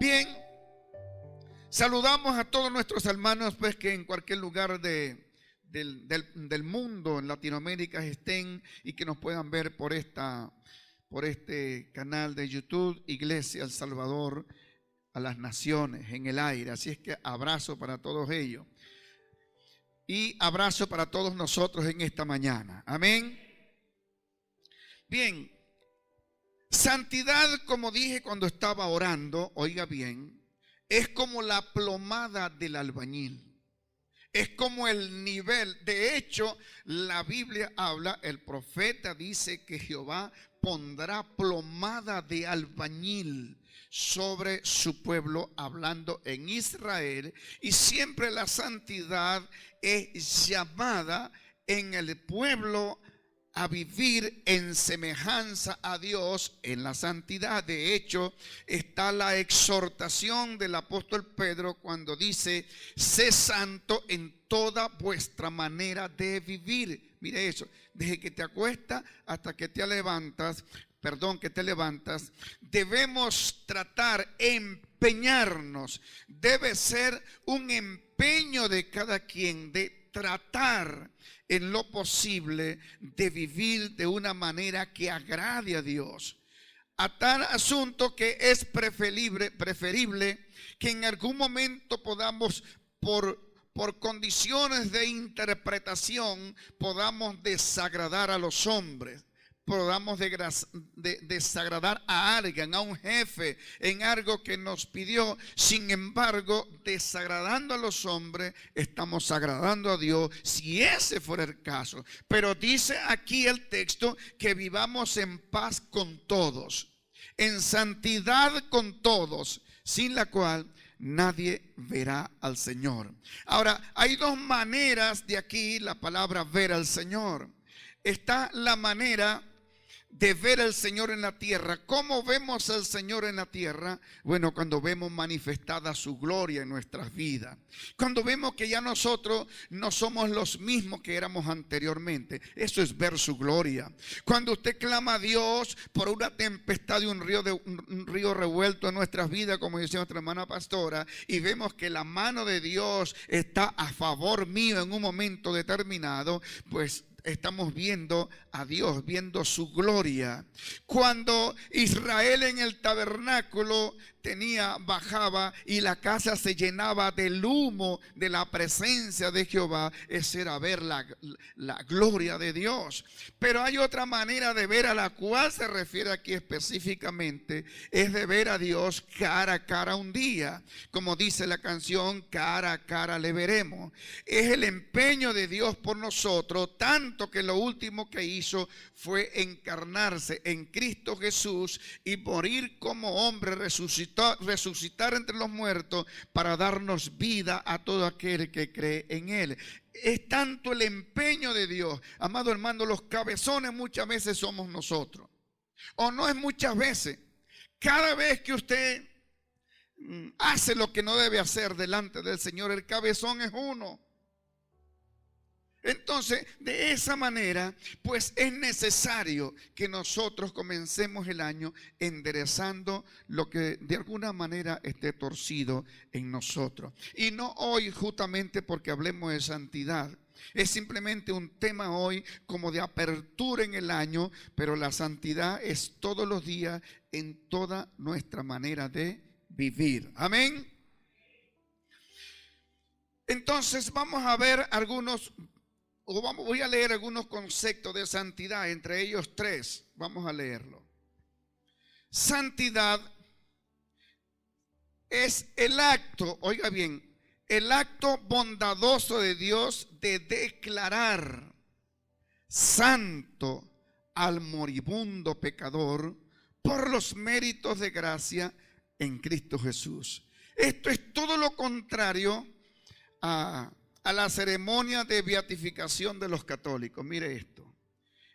Bien, saludamos a todos nuestros hermanos pues que en cualquier lugar del mundo, en Latinoamérica estén y que nos puedan ver por este canal de YouTube, Iglesia El Salvador a las Naciones en el aire. Así es que abrazo para todos ellos y abrazo para todos nosotros en esta mañana. Amén. Bien, santidad, como dije cuando estaba orando, oiga bien, es como la plomada del albañil. Es como el nivel. De hecho, la Biblia habla, el profeta dice que Jehová pondrá plomada de albañil sobre su pueblo, hablando en Israel. Y siempre la santidad es llamada en el pueblo a vivir en semejanza a Dios en la santidad. De hecho, está la exhortación del apóstol Pedro cuando dice: sé santo en toda vuestra manera de vivir. Mire eso, desde que te acuestas hasta que te levantas, debemos tratar, empeñarnos. Debe ser un empeño de cada quien de tratar en lo posible de vivir de una manera que agrade a Dios. A tal asunto que es preferible que en algún momento podamos, por condiciones de interpretación, podamos desagradar a los hombres. Podamos desagradar a alguien, a un jefe, en algo que nos pidió. Sin embargo, desagradando a los hombres, estamos agradando a Dios, si ese fuera el caso. Pero dice aquí el texto que vivamos en paz con todos, en santidad con todos, sin la cual nadie verá al Señor. Ahora, hay dos maneras de aquí la palabra ver al Señor. Está la manera de ver al Señor en la tierra. ¿Cómo vemos al Señor en la tierra? Bueno, cuando vemos manifestada su gloria en nuestras vidas. Cuando vemos que ya nosotros no somos los mismos que éramos anteriormente. Eso es ver su gloria. Cuando usted clama a Dios por una tempestad de un río revuelto en nuestras vidas, como decía nuestra hermana pastora, y vemos que la mano de Dios está a favor mío en un momento determinado, pues estamos viendo a Dios, viendo su gloria. Cuando Israel en el tabernáculo bajaba y la casa se llenaba del humo de la presencia de Jehová, ese era ver la gloria de Dios. Pero hay otra manera de ver, a la cual se refiere aquí específicamente, es de ver a Dios cara a cara un día. Como dice la canción, cara a cara le veremos. Es el empeño de Dios por nosotros, tanto que lo último que hizo fue encarnarse en Cristo Jesús y morir como hombre, resucitar entre los muertos para darnos vida a todo aquel que cree en Él. Es tanto el empeño de Dios, amado hermano. Los cabezones muchas veces somos nosotros, o no es muchas veces. Cada vez que usted hace lo que no debe hacer delante del Señor, el cabezón es uno. Entonces, de esa manera, pues es necesario que nosotros comencemos el año enderezando lo que de alguna manera esté torcido en nosotros. Y no hoy justamente porque hablemos de santidad. Es simplemente un tema hoy como de apertura en el año, pero la santidad es todos los días en toda nuestra manera de vivir. Amén. Entonces vamos a ver voy a leer algunos conceptos de santidad, entre ellos 3. Vamos a leerlo. Santidad es el acto, oiga bien, el acto bondadoso de Dios de declarar santo al moribundo pecador por los méritos de gracia en Cristo Jesús. Esto es todo lo contrario a la ceremonia de beatificación de los católicos. Mire esto.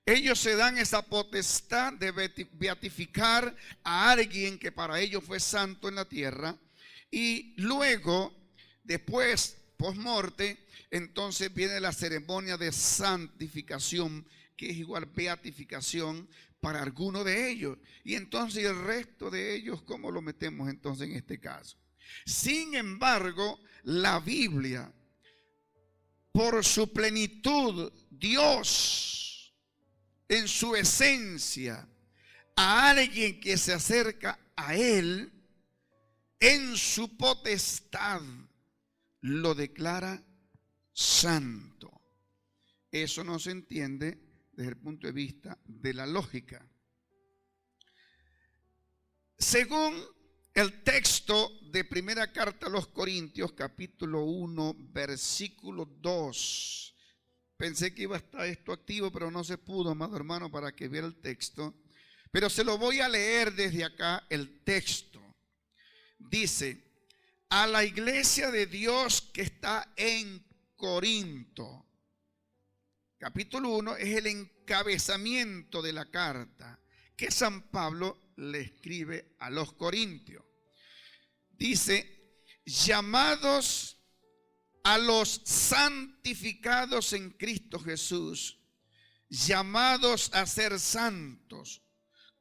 Ellos se dan esa potestad de beatificar a alguien que para ellos fue santo en la tierra, y luego, después, post-morte, entonces viene la ceremonia de santificación, que es igual beatificación, para alguno de ellos. Y entonces el resto de ellos, ¿cómo lo metemos entonces en este caso? Sin embargo, la Biblia, por su plenitud, Dios, en su esencia, a alguien que se acerca a Él, en su potestad, lo declara santo. Eso no se entiende desde el punto de vista de la lógica. Según el texto de primera carta a los Corintios, capítulo 1, versículo 2. Pensé que iba a estar esto activo, pero no se pudo, amado hermano, para que viera el texto. Pero se lo voy a leer desde acá, el texto. Dice: a la iglesia de Dios que está en Corinto. Capítulo 1 es el encabezamiento de la carta que San Pablo le escribe a los corintios. Dice: llamados a los santificados en Cristo Jesús, llamados a ser santos,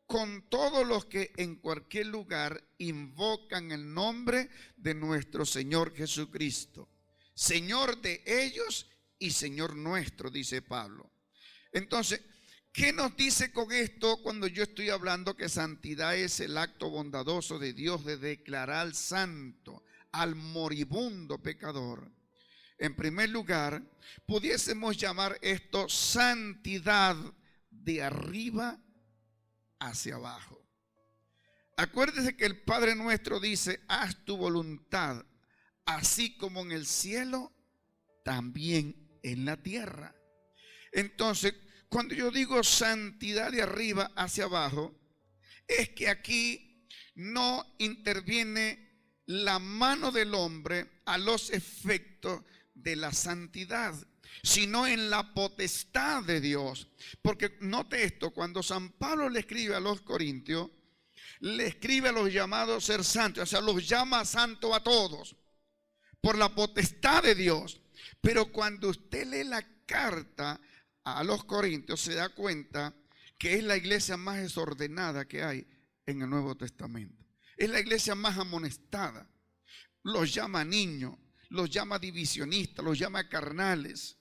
con todos los que en cualquier lugar invocan el nombre de nuestro Señor Jesucristo, Señor de ellos y Señor nuestro, dice Pablo. Entonces, ¿qué nos dice con esto cuando yo estoy hablando que santidad es el acto bondadoso de Dios de declarar santo al moribundo pecador? En primer lugar, pudiésemos llamar esto santidad de arriba hacia abajo. Acuérdese que el Padre nuestro dice: haz tu voluntad, así como en el cielo, también en la tierra. Entonces, cuando yo digo santidad de arriba hacia abajo, es que aquí no interviene la mano del hombre a los efectos de la santidad, sino en la potestad de Dios. Porque note esto, cuando San Pablo le escribe a los corintios, le escribe a los llamados a ser santos, o sea, los llama santos a todos, por la potestad de Dios. Pero cuando usted lee la carta a los corintios, se da cuenta que es la iglesia más desordenada que hay en el Nuevo Testamento. Es la iglesia más amonestada. Los llama niños, los llama divisionistas, los llama carnales.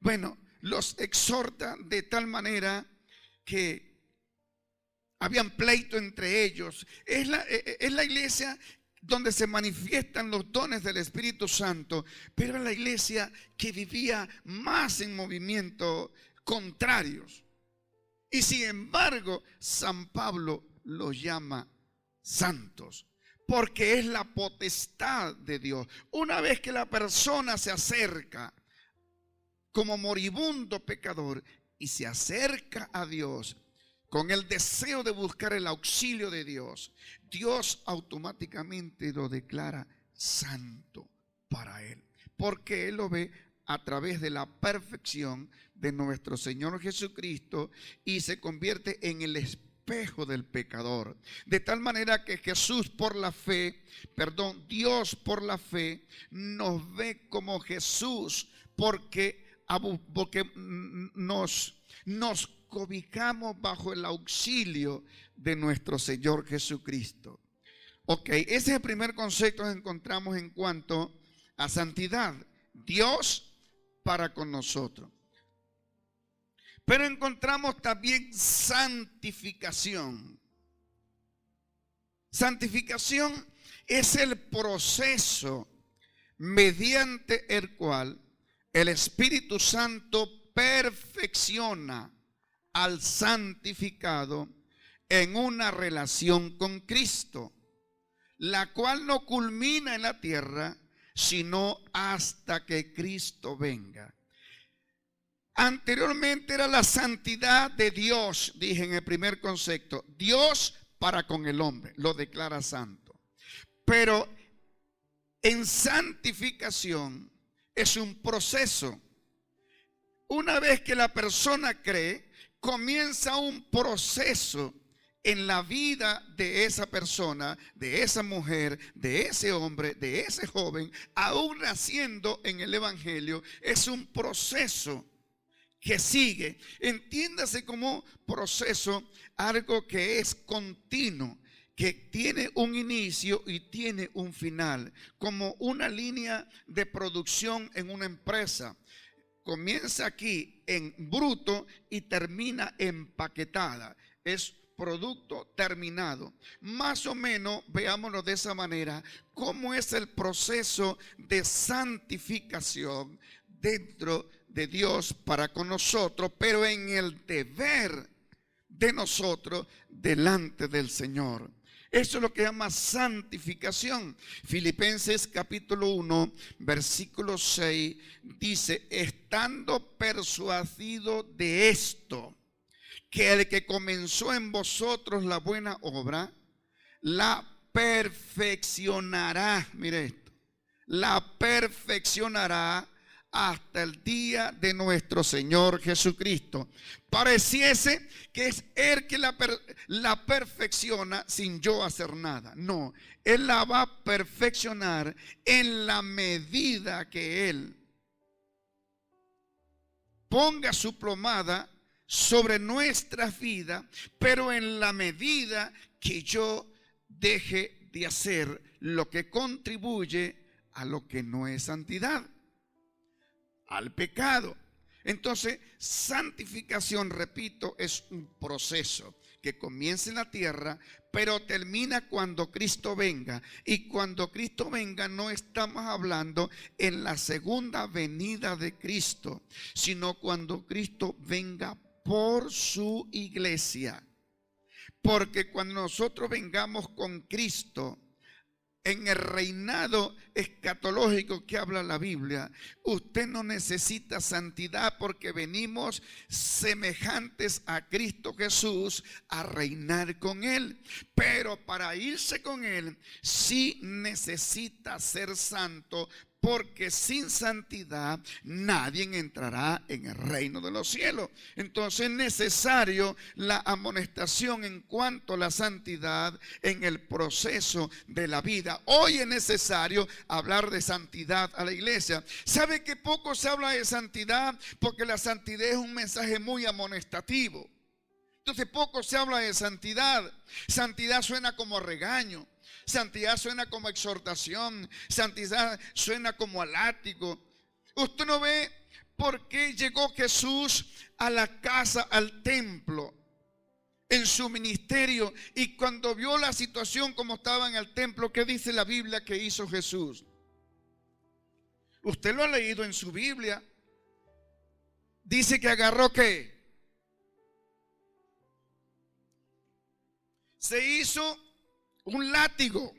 Bueno, los exhorta de tal manera que habían pleito entre ellos. Es la iglesia donde se manifiestan los dones del Espíritu Santo, pero era la iglesia que vivía más en movimientos contrarios. Y sin embargo, San Pablo los llama santos, porque es la potestad de Dios. Una vez que la persona se acerca como moribundo pecador y se acerca a Dios con el deseo de buscar el auxilio de Dios, Dios automáticamente lo declara santo para él, porque él lo ve a través de la perfección de nuestro Señor Jesucristo y se convierte en el espejo del pecador. De tal manera que Jesús por la fe, Dios por la fe nos ve como Jesús, porque nos cobijamos bajo el auxilio de nuestro Señor Jesucristo. Ok, ese es el primer concepto que encontramos en cuanto a santidad. Dios para con nosotros. Pero encontramos también santificación. Santificación es el proceso mediante el cual el Espíritu Santo perfecciona al santificado en una relación con Cristo, la cual no culmina en la tierra, sino hasta que Cristo venga. Anteriormente era la santidad de Dios, dije en el primer concepto, Dios para con el hombre, lo declara santo. Pero en santificación es un proceso. Una vez que la persona cree, comienza un proceso en la vida de esa persona, de esa mujer, de ese hombre, de ese joven, aún naciendo en el Evangelio. Es un proceso que sigue. Entiéndase como proceso, algo que es continuo, que tiene un inicio y tiene un final, como una línea de producción en una empresa. Comienza aquí en bruto y termina empaquetada. Es producto terminado. Más o menos, veámoslo de esa manera, cómo es el proceso de santificación dentro de Dios para con nosotros, pero en el deber de nosotros delante del Señor. Eso es lo que llama santificación. Filipenses capítulo 1, versículo 6 dice: estando persuadido de esto, que el que comenzó en vosotros la buena obra, la perfeccionará. Mire esto: la perfeccionará hasta el día de nuestro Señor Jesucristo. Pareciese que es Él que la perfecciona sin yo hacer nada. No, Él la va a perfeccionar en la medida que Él ponga su plomada sobre nuestras vidas, pero en la medida que yo deje de hacer lo que contribuye a lo que no es santidad, al pecado. Entonces, santificación, repito, es un proceso que comienza en la tierra, pero termina cuando Cristo venga. Y cuando Cristo venga no estamos hablando en la segunda venida de Cristo, sino cuando Cristo venga por su iglesia. Porque cuando nosotros vengamos con Cristo en el reinado escatológico que habla la Biblia, usted no necesita santidad, porque venimos semejantes a Cristo Jesús a reinar con Él. Pero para irse con Él sí necesita ser santo, porque sin santidad nadie entrará en el reino de los cielos. Entonces es necesario la amonestación en cuanto a la santidad en el proceso de la vida. Hoy es necesario hablar de santidad a la iglesia. ¿Sabe que poco se habla de santidad? Porque la santidad es un mensaje muy amonestativo. Entonces poco se habla de santidad. Santidad suena como regaño. Santidad suena como exhortación. Santidad suena como a látigo. Usted no ve por qué llegó Jesús a la casa, al templo, en su ministerio. Y cuando vio la situación como estaba en el templo, ¿qué dice la Biblia que hizo Jesús? Usted lo ha leído en su Biblia. Dice que agarró ¿qué? Se hizo un látigo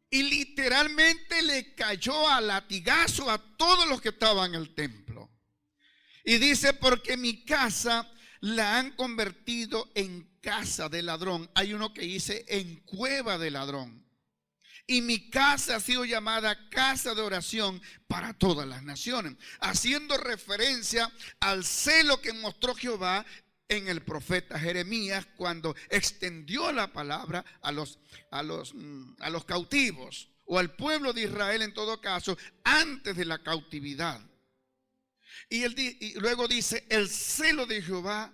y literalmente le cayó a latigazo a todos los que estaban en el templo. Y dice: porque mi casa la han convertido en casa de ladrón. Hay uno que dice en cueva de ladrón. Y mi casa ha sido llamada casa de oración para todas las naciones, haciendo referencia al celo que mostró Jehová en el profeta Jeremías cuando extendió la palabra a los cautivos, o al pueblo de Israel en todo caso, antes de la cautividad. Y luego dice: el celo de Jehová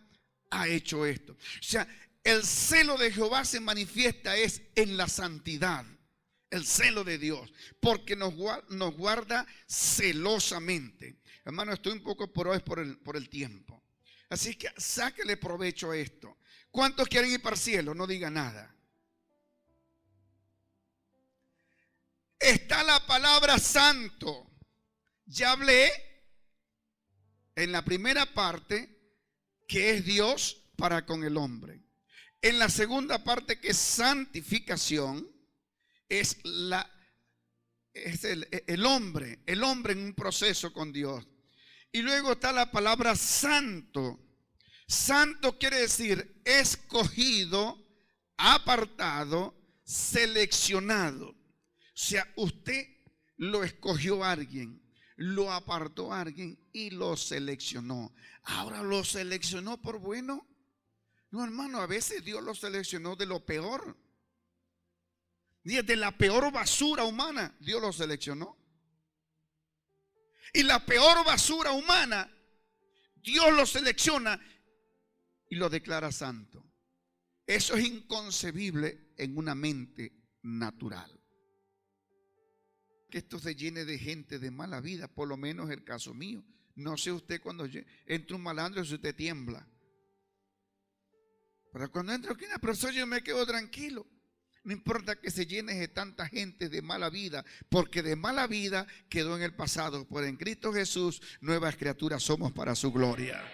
ha hecho esto. O sea, el celo de Jehová se manifiesta es en la santidad. El celo de Dios, porque nos guarda celosamente. Hermano, estoy un poco por hoy por el tiempo. Así que sáquele provecho a esto. ¿Cuántos quieren ir para el cielo? No diga nada. Está la palabra santo. Ya hablé en la primera parte que es Dios para con el hombre. En la segunda parte, que es santificación, es el hombre en un proceso con Dios. Y luego está la palabra santo. Santo quiere decir escogido, apartado, seleccionado. O sea, usted lo escogió a alguien, lo apartó a alguien y lo seleccionó. Ahora, ¿lo seleccionó por bueno? No, hermano, a veces Dios lo seleccionó de lo peor. De la peor basura humana, Dios lo seleccionó. Y la peor basura humana Dios lo selecciona y lo declara santo. Eso es inconcebible en una mente natural. Que esto se llene de gente de mala vida, por lo menos el caso mío. No sé usted, cuando entra un malandro, si usted tiembla. Pero cuando entra aquí una persona, yo me quedo tranquilo. No importa que se llene de tanta gente de mala vida, porque de mala vida quedó en el pasado. Por en Cristo Jesús, nuevas criaturas somos para su gloria.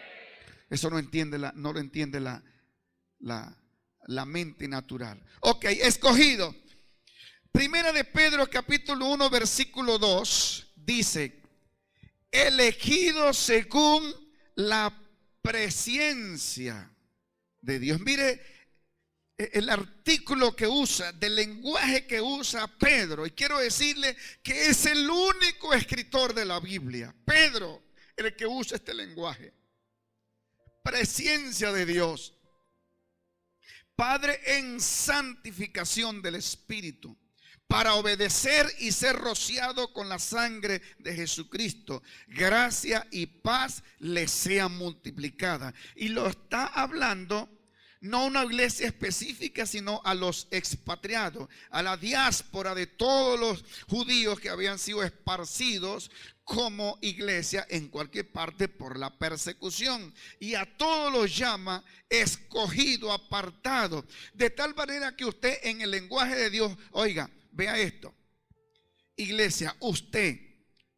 Eso no lo entiende la mente natural. Ok, escogido. Primera de Pedro capítulo 1 versículo 2 dice: elegido según la presciencia de Dios. Mire el artículo que usa, del lenguaje que usa Pedro. Y quiero decirle que es el único escritor de la Biblia, Pedro, el que usa este lenguaje. Presciencia de Dios. Padre en santificación del Espíritu, para obedecer y ser rociado con la sangre de Jesucristo. Gracia y paz les sean multiplicadas. Y lo está hablando no a una iglesia específica, sino a los expatriados, a la diáspora de todos los judíos que habían sido esparcidos como iglesia en cualquier parte por la persecución. Y a todos los llama escogido, apartado. De tal manera que usted, en el lenguaje de Dios, oiga, vea esto. Iglesia, usted,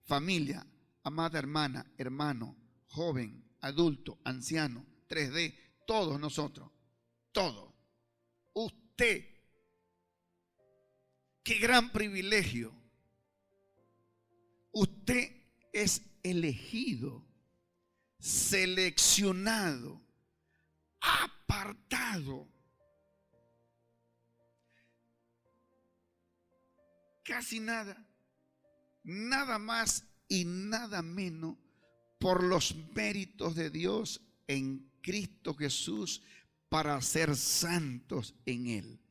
familia, amada hermana, hermano, joven, adulto, anciano, 3D, todos nosotros, todo. Usted, qué gran privilegio. Usted es elegido, seleccionado, apartado. Casi nada, nada más y nada menos por los méritos de Dios en Cristo Jesús para ser santos en Él.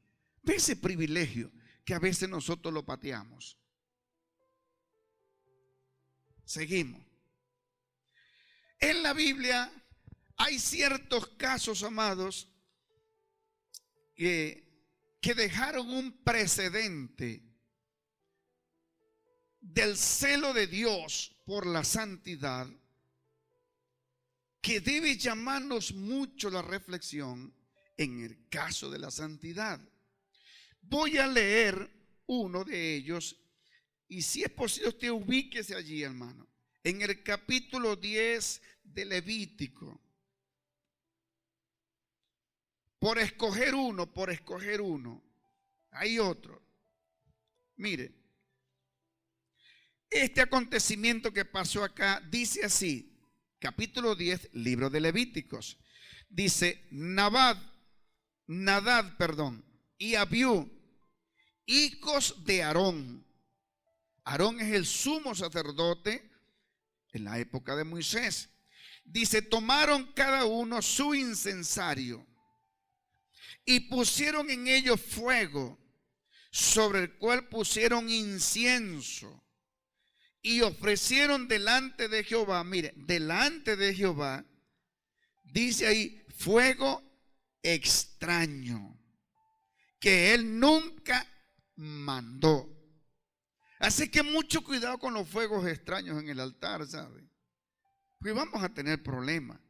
Ve ese privilegio que a veces nosotros lo pateamos. Seguimos. En la Biblia hay ciertos casos, amados, que dejaron un precedente del celo de Dios por la santidad, que debe llamarnos mucho la reflexión en el caso de la santidad. Voy a leer uno de ellos, y si es posible usted ubíquese allí, hermano, en el capítulo 10 de Levítico. Por escoger uno, hay otro. Mire, este acontecimiento que pasó acá dice así. Capítulo 10, libro de Levíticos. Dice: Nadab, y Abiú, hijos de Aarón. Aarón es el sumo sacerdote en la época de Moisés. Dice: tomaron cada uno su incensario y pusieron en ello fuego, sobre el cual pusieron incienso. Y ofrecieron delante de Jehová, mire, delante de Jehová, dice ahí, fuego extraño, que él nunca mandó. Así que mucho cuidado con los fuegos extraños en el altar, ¿sabe? Pues vamos a tener problemas.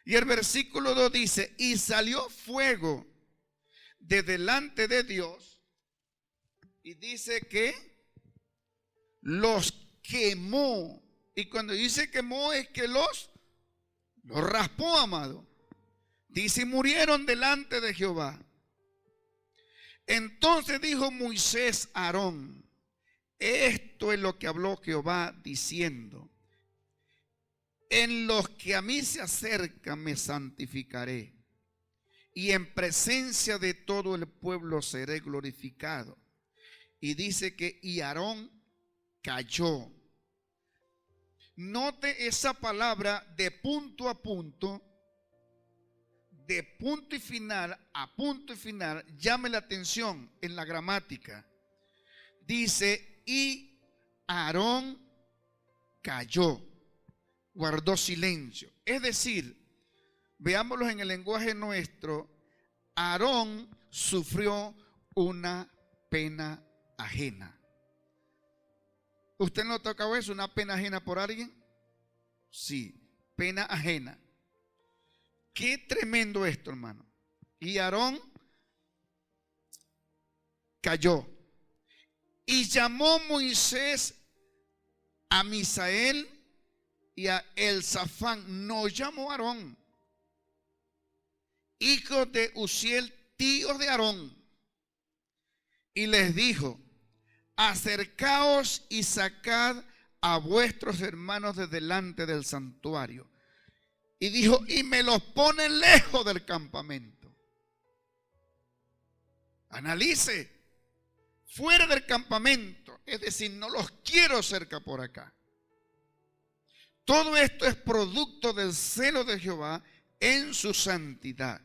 Y el versículo 2 dice: y salió fuego de delante de Dios, y dice que los quemó. Y cuando dice quemó es que los raspó, amado. Dice: murieron delante de Jehová. Entonces dijo Moisés a Aarón: esto es lo que habló Jehová diciendo: en los que a mí se acercan me santificaré, y en presencia de todo el pueblo seré glorificado. Y dice que y Aarón cayó. Note esa palabra de punto a punto, de punto y final a punto y final. Llame la atención en la gramática. Dice: y Aarón cayó. guardó silencio. Es decir, veámoslo en el lenguaje nuestro, Aarón sufrió una pena ajena. ¿Usted no ha tocado eso, una pena ajena por alguien? Sí, pena ajena. Qué tremendo esto, hermano. Y Aarón cayó. Y llamó Moisés a Misael y a Elzafán. No llamó a Aarón, hijos de Uziel, tíos de Aarón. Y les dijo: acercaos y sacad a vuestros hermanos de delante del santuario. Y dijo: y me los ponen lejos del campamento. Analice. Fuera del campamento, es decir, no los quiero cerca por acá. Todo esto es producto del celo de Jehová en su santidad.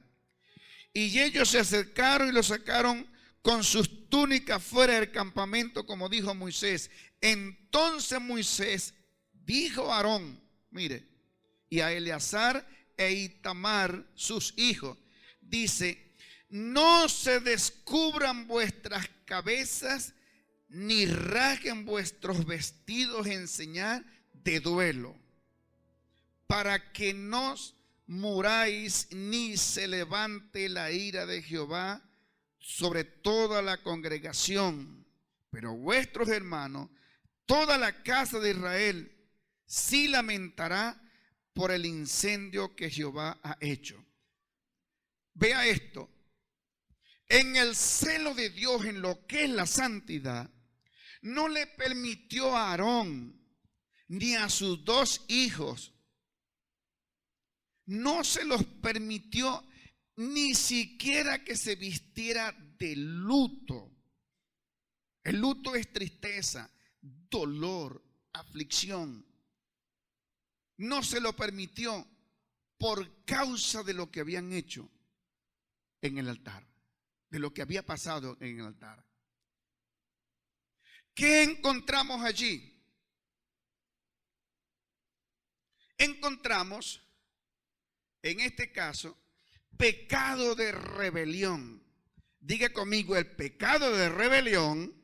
Y ellos se acercaron y lo sacaron con sus túnicas fuera del campamento, como dijo Moisés. Entonces Moisés dijo a Aarón, mire, y a Eleazar e Itamar, sus hijos, dice: no se descubran vuestras cabezas, ni rasguen vuestros vestidos en señal de duelo, para que no muráis, ni se levante la ira de Jehová sobre toda la congregación. Pero vuestros hermanos, toda la casa de Israel, sí lamentará por el incendio que Jehová ha hecho. Vea esto. En el celo de Dios, en lo que es la santidad, no le permitió a Aarón ni a sus dos hijos, no se los permitió ni siquiera que se vistiera de luto. El luto es tristeza, dolor, aflicción. No se lo permitió por causa de lo que habían hecho en el altar, de lo que había pasado en el altar. ¿Qué encontramos allí? Encontramos, en este caso, pecado de rebelión. Diga conmigo, el pecado de rebelión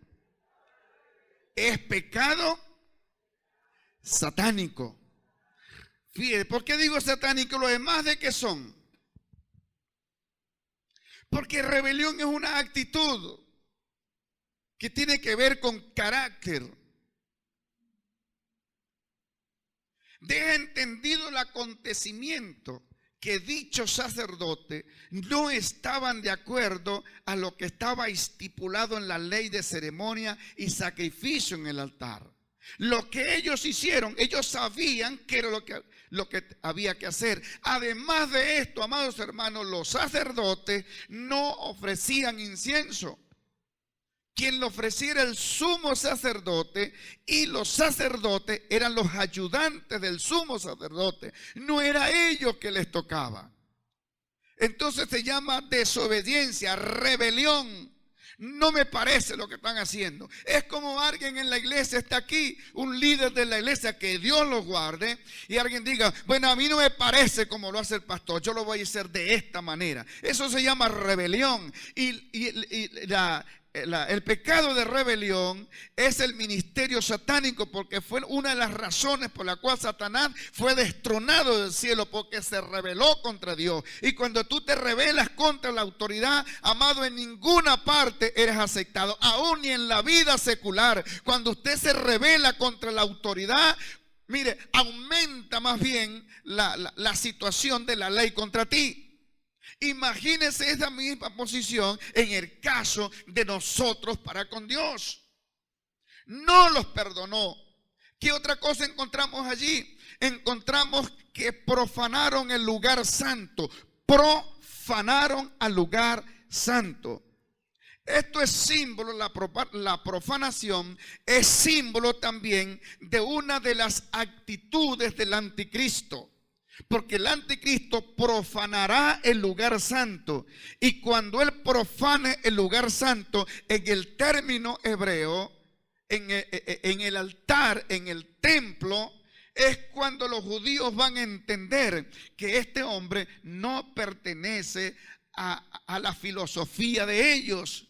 es pecado satánico. Fíjate, ¿por qué digo satánico? Lo demás, ¿de qué son? Porque rebelión es una actitud que tiene que ver con carácter. Deja entendido el acontecimiento que dichos sacerdotes no estaban de acuerdo a lo que estaba estipulado en la ley de ceremonia y sacrificio en el altar. Lo que ellos hicieron, ellos sabían que era lo que había que hacer. Además de esto, amados hermanos, los sacerdotes no ofrecían incienso. Quien lo ofreciera el sumo sacerdote, y los sacerdotes eran los ayudantes del sumo sacerdote. No era a ellos que les tocaba. Entonces se llama desobediencia, rebelión. No me parece lo que están haciendo. Es como alguien en la iglesia está aquí, un líder de la iglesia, que Dios lo guarde, y alguien diga: bueno, a mí no me parece como lo hace el pastor, yo lo voy a hacer de esta manera. Eso se llama rebelión. El pecado de rebelión es el ministerio satánico, porque fue una de las razones por la cual Satanás fue destronado del cielo, porque se rebeló contra Dios. Y cuando tú te rebelas contra la autoridad, amado, en ninguna parte eres aceptado, aún ni en la vida secular. Cuando usted se rebela contra la autoridad, mire, aumenta más bien la situación de la ley contra ti. Imagínense esa misma posición en el caso de nosotros para con Dios. No los perdonó. ¿Qué otra cosa encontramos allí? Encontramos que profanaron el lugar santo. Profanaron al lugar santo. Esto es símbolo, la profanación es símbolo también de una de las actitudes del anticristo. Porque el anticristo profanará el lugar santo. Y cuando él profane el lugar santo, en el término hebreo, en el altar, en el templo, es cuando los judíos van a entender que este hombre no pertenece a la filosofía de ellos.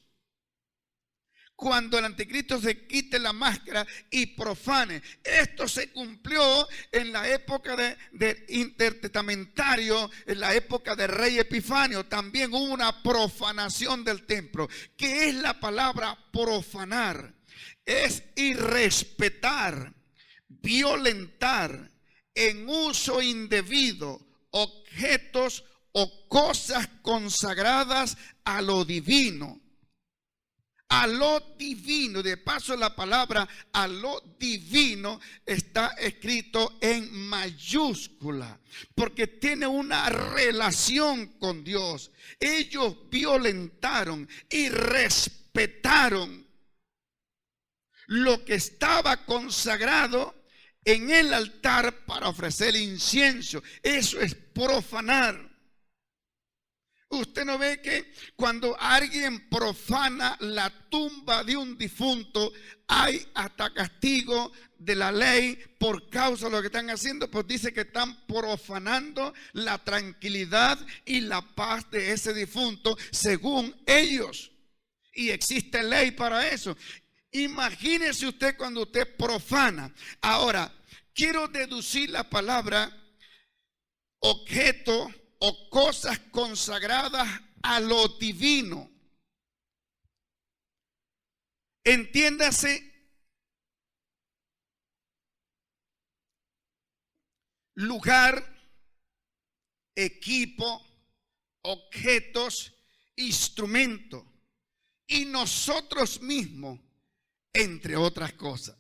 Cuando el anticristo se quite la máscara y profane. Esto se cumplió en la época de intertestamentario, en la época del rey Epifanio. También hubo una profanación del templo. ¿Qué es la palabra profanar? Es irrespetar, violentar en uso indebido objetos o cosas consagradas a lo divino. A lo divino. De paso, la palabra a lo divino está escrito en mayúscula, porque tiene una relación con Dios. Ellos violentaron y respetaron lo que estaba consagrado en el altar para ofrecer incienso. Eso es profanar. Usted no ve que cuando alguien profana la tumba de un difunto, hay hasta castigo de la ley por causa de lo que están haciendo, pues dice que están profanando la tranquilidad y la paz de ese difunto según ellos. Y existe ley para eso. Imagínese usted cuando usted profana. Ahora, quiero deducir la palabra objeto o cosas consagradas a lo divino. Entiéndase, lugar, equipo, objetos, instrumento y nosotros mismos, entre otras cosas.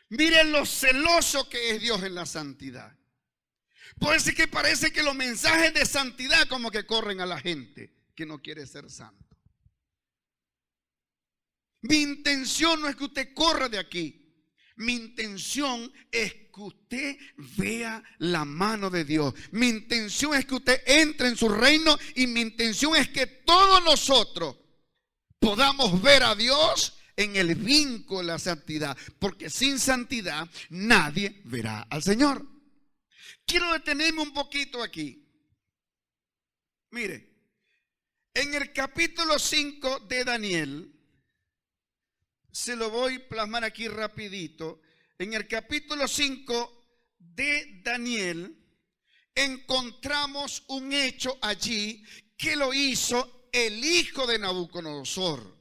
Miren lo celoso que es Dios en la santidad. Por eso es que parece que los mensajes de santidad como que corren a la gente que no quiere ser santo. Mi intención no es que usted corra de aquí. Mi intención es que usted vea la mano de Dios. Mi intención es que usted entre en su reino y mi intención es que todos nosotros podamos ver a Dios en el vínculo de la santidad. Porque sin santidad nadie verá al Señor. Quiero detenerme un poquito aquí. Mire, en el capítulo 5 de Daniel, se lo voy a plasmar aquí rapidito. En el capítulo 5 de Daniel, encontramos un hecho allí que lo hizo el hijo de Nabucodonosor.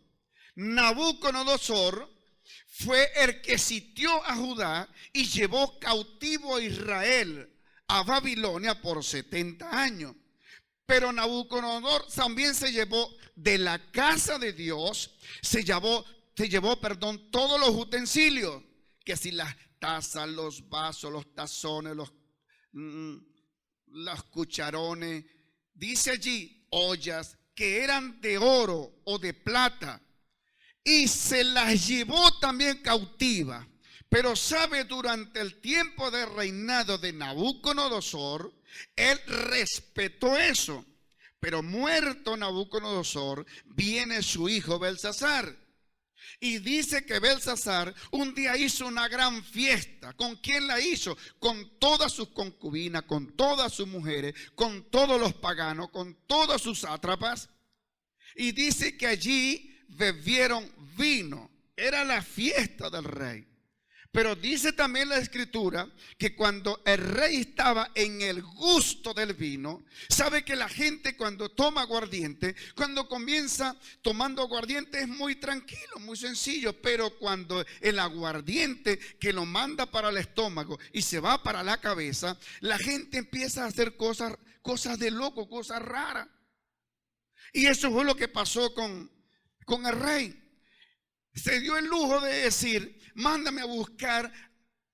Nabucodonosor fue el que sitió a Judá y llevó cautivo a Israel a Babilonia por 70 años. Pero Nabucodonosor también se llevó de la casa de Dios, se llevó todos los utensilios, que si las tazas, los vasos, los tazones, los cucharones, dice allí ollas que eran de oro o de plata, y se las llevó también cautiva. Pero sabe, durante el tiempo de reinado de Nabucodonosor, él respetó eso. Pero muerto Nabucodonosor, viene su hijo Belsasar. Y dice que Belsasar un día hizo una gran fiesta. ¿Con quién la hizo? Con todas sus concubinas, con todas sus mujeres, con todos los paganos, con todas sus sátrapas. Y dice que allí bebieron vino. Era la fiesta del rey. Pero dice también la escritura que cuando el rey estaba en el gusto del vino, sabe que la gente cuando toma aguardiente, cuando comienza tomando aguardiente es muy tranquilo, muy sencillo, pero cuando el aguardiente que lo manda para el estómago y se va para la cabeza, la gente empieza a hacer cosas de loco, cosas raras. Y eso fue lo que pasó con el rey. Se dio el lujo de decir: mándame a buscar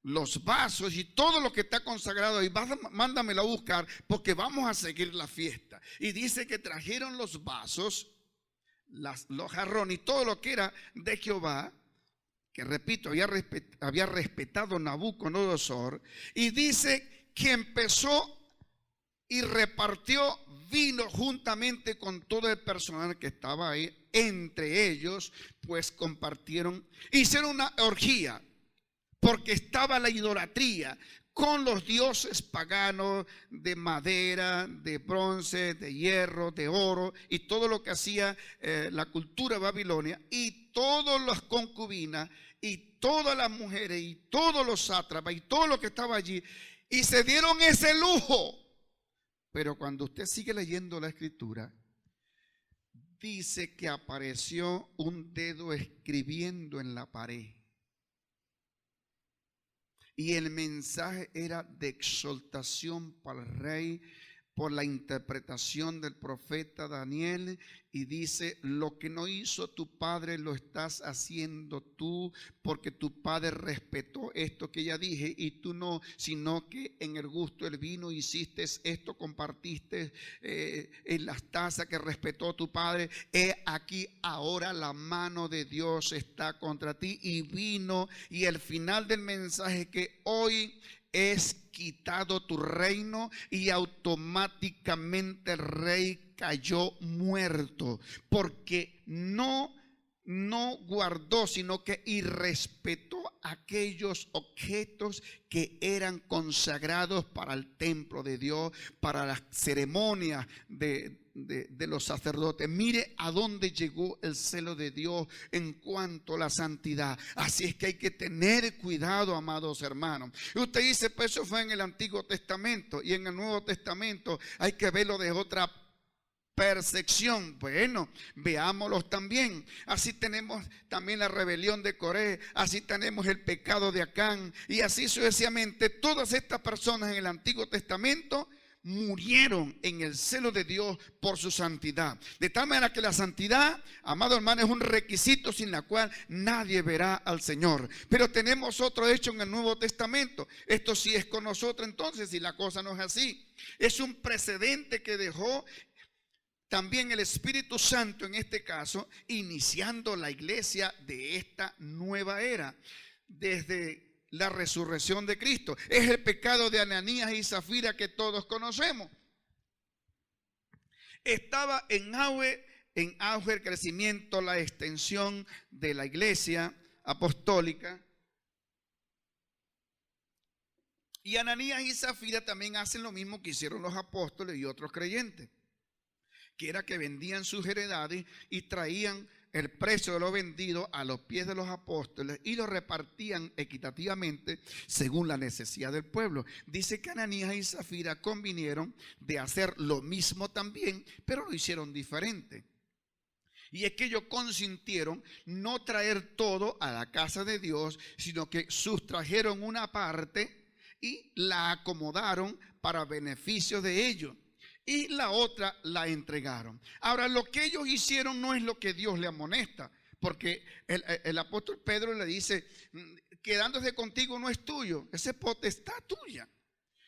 los vasos y todo lo que está consagrado ahí, mándamelo a buscar porque vamos a seguir la fiesta. Y dice que trajeron los vasos, los jarrones y todo lo que era de Jehová, que repito, había respetado Nabucodonosor. Y dice que empezó y repartió vino juntamente con todo el personal que estaba ahí. Entre ellos, pues compartieron, hicieron una orgía, porque estaba la idolatría. con los dioses paganos de madera, de bronce, de hierro, de oro y todo lo que hacía la cultura babilonia, y todas las concubinas y todas las mujeres y todos los sátrapas y todo lo que estaba allí, y se dieron ese lujo. Pero cuando usted sigue leyendo la escritura, dice que apareció un dedo escribiendo en la pared. Y el mensaje era de exaltación para el rey por la interpretación del profeta Daniel. Y dice: lo que no hizo tu padre lo estás haciendo tú, porque tu padre respetó esto que ya dije y tú no, sino que en el gusto del vino hiciste esto, compartiste en las tazas que respetó tu padre. He aquí ahora la mano de Dios está contra ti. Y vino, y el final del mensaje, que hoy es quitado tu reino, y automáticamente el rey cayó muerto, porque no guardó, sino que irrespetó aquellos objetos que eran consagrados para el templo de Dios, para las ceremonias de los sacerdotes. Mire a dónde llegó el celo de Dios en cuanto a la santidad. Así es que hay que tener cuidado, amados hermanos. Y usted dice: pues eso fue en el Antiguo Testamento, y en el Nuevo Testamento hay que verlo de otra percepción. Bueno, veámoslos también. Así tenemos también la rebelión de Coré, así tenemos el pecado de Acán, y así sucesivamente. Todas estas personas en el Antiguo Testamento murieron en el celo de Dios por su santidad. De tal manera que la santidad, amado hermano, es un requisito sin la cual nadie verá al Señor. Pero tenemos otro hecho en el Nuevo Testamento. Esto sí es con nosotros entonces, si la cosa no es así. Es un precedente que dejó también el Espíritu Santo, en este caso, iniciando la iglesia de esta nueva era, desde la resurrección de Cristo. Es el pecado de Ananías y Zafira que todos conocemos. Estaba en auge el crecimiento, la extensión de la iglesia apostólica. Y Ananías y Zafira también hacen lo mismo que hicieron los apóstoles y otros creyentes, que era que vendían sus heredades y traían el precio de lo vendido a los pies de los apóstoles y lo repartían equitativamente según la necesidad del pueblo. Dice que Ananías y Zafira convinieron de hacer lo mismo también, pero lo hicieron diferente. Y es que ellos consintieron no traer todo a la casa de Dios, sino que sustrajeron una parte y la acomodaron para beneficio de ellos, y la otra la entregaron. Ahora, lo que ellos hicieron no es lo que Dios le amonesta, porque el apóstol Pedro le dice: quedándose contigo no es tuyo, esa potestad tuya,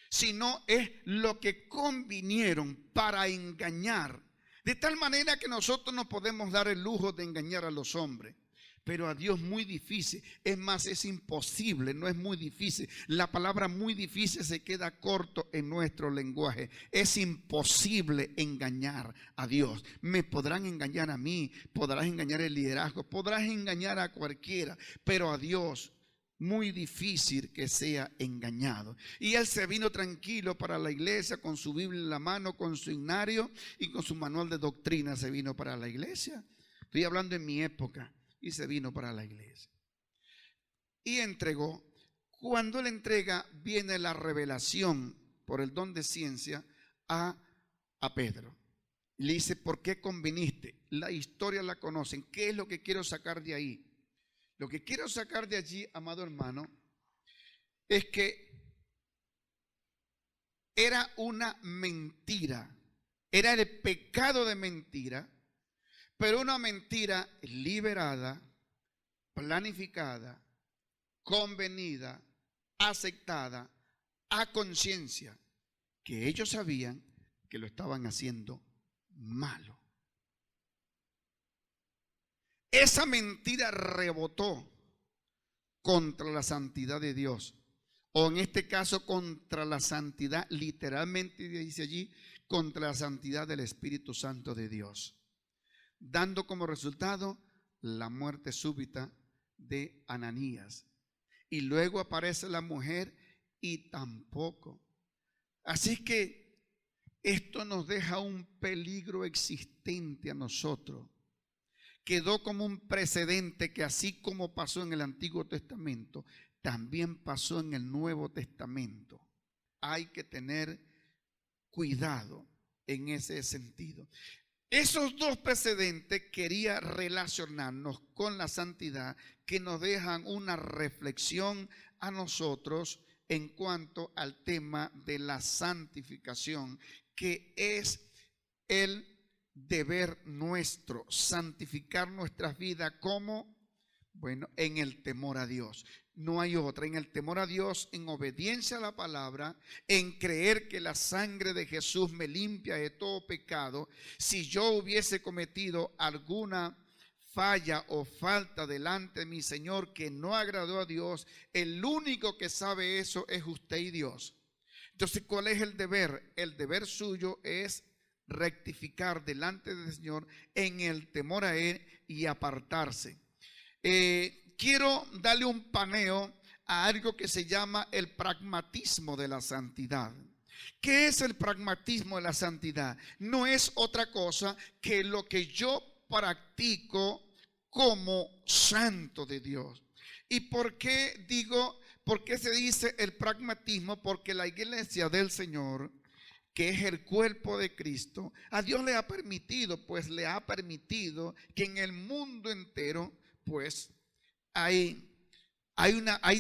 sino es lo que convinieron para engañar. De tal manera que nosotros no podemos dar el lujo de engañar a los hombres, pero a Dios muy difícil. Es más, es imposible, no es muy difícil. La palabra muy difícil se queda corto en nuestro lenguaje. Es imposible engañar a Dios. Me podrán engañar a mí, podrás engañar el liderazgo, podrás engañar a cualquiera, pero a Dios muy difícil que sea engañado. Y él se vino tranquilo para la iglesia, con su Biblia en la mano, con su himnario y con su manual de doctrina. Se vino para la iglesia. Estoy hablando en mi época. Y se vino para la iglesia y entregó. Cuando él entrega, viene la revelación por el don de ciencia a Pedro. Le dice: ¿por qué conviniste? La historia la conocen. ¿Qué es lo que quiero sacar de ahí? Lo que quiero sacar de allí, amado hermano, es que era una mentira. Era el pecado de mentira, pero una mentira liberada, planificada, convenida, aceptada, a conciencia, que ellos sabían que lo estaban haciendo malo. Esa mentira rebotó contra la santidad de Dios, o en este caso contra la santidad, literalmente dice allí, contra la santidad del Espíritu Santo de Dios, dando como resultado la muerte súbita de Ananías. Y luego aparece la mujer y tampoco. Así que esto nos deja un peligro existente a nosotros. Quedó como un precedente que así como pasó en el Antiguo Testamento, también pasó en el Nuevo Testamento. Hay que tener cuidado en ese sentido. Esos dos precedentes quería relacionarnos con la santidad, que nos dejan una reflexión a nosotros en cuanto al tema de la santificación, que es el deber nuestro, santificar nuestras vidas como, bueno, en el temor a Dios. No hay otra, en el temor a Dios, en obediencia a la palabra, en creer que la sangre de Jesús me limpia de todo pecado. Si yo hubiese cometido alguna falla o falta delante de mi Señor que no agradó a Dios, el único que sabe eso es usted y Dios. Entonces, ¿cuál es el deber? El deber suyo es rectificar delante del Señor en el temor a Él y apartarse. Quiero darle un paneo a algo que se llama el pragmatismo de la santidad. ¿Qué es el pragmatismo de la santidad? No es otra cosa que lo que yo practico como santo de Dios. ¿Y por qué digo, por qué se dice el pragmatismo? Porque la iglesia del Señor, que es el cuerpo de Cristo, a Dios le ha permitido que en el mundo entero, pues, hay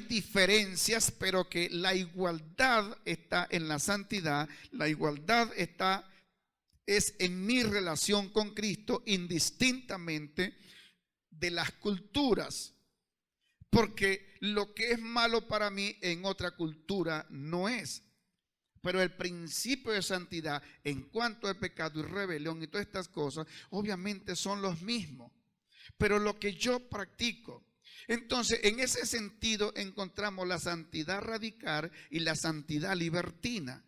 diferencias, pero que la igualdad está en la santidad. La igualdad es en mi relación con Cristo, indistintamente de las culturas, porque lo que es malo para mí en otra cultura no es. Pero el principio de santidad en cuanto al pecado y rebelión y todas estas cosas, obviamente son los mismos. Pero lo que yo practico, entonces en ese sentido encontramos la santidad radical y la santidad libertina.